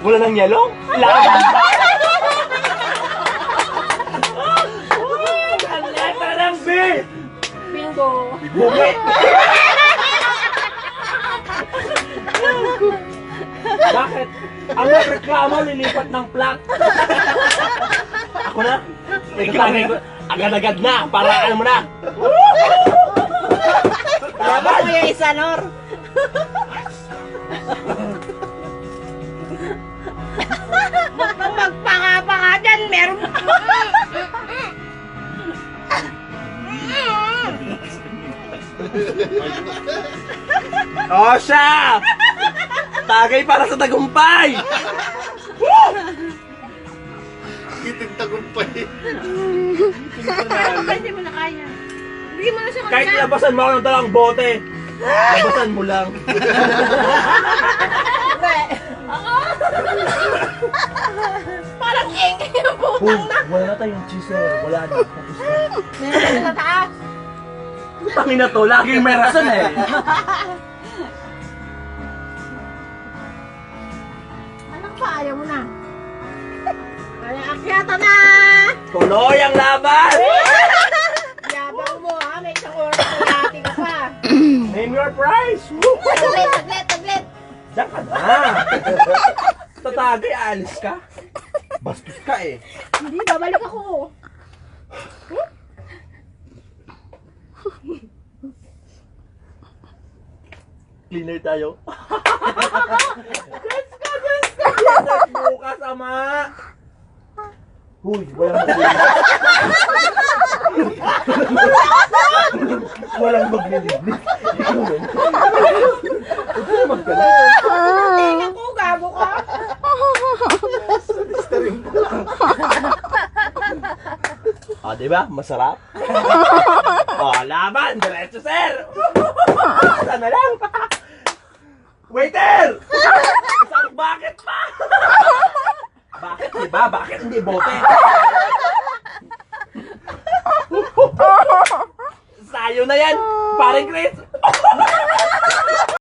Wala ng yelo? Laban! Ang letra ng B! Bingo. Bukit! Bakit? Ang nagreklamo lilipat ng plot. Ako na? Reklamo ko. Agad-agad na, para ano mo na. Labas mo yung isa, Nor. Magpanga-panga dyan, meron. O siya! Tagay para sa tagumpay! Kiting tagumpay. Hindi mo na kaya. Bigyan mo na siya Kahit kanina. labasan mo ako ng talang bote, labasan mo lang. Parang engay yung Uy, putang na. wala na tayong cheeser. Wala na. Tapos na. Meron na sa taas. Tangin na to, laging may rason eh. Anak pa, ayaw mo na. Kaya akyata na! Tuloy ang laban! Yabang mo ha, may isang oras na lati ka pa. Name your prize! Taglit! Diyan ka na! Tatagay, alis ka. Bastos ka eh. Hindi, babalik ako. Cleaner tayo. Let's go! Let's bukas, ama! Uy, walang maglilinis. Walang maglilinis. Ito magkalas. Tingnan ko, gago ka. O, diba? Masarap? O, laban! Diretso, sir! Sana lang! Waiter! Isang bucket pa! Bakit, diba? Bakit hindi bote? Sayo na yan! Paring Chris!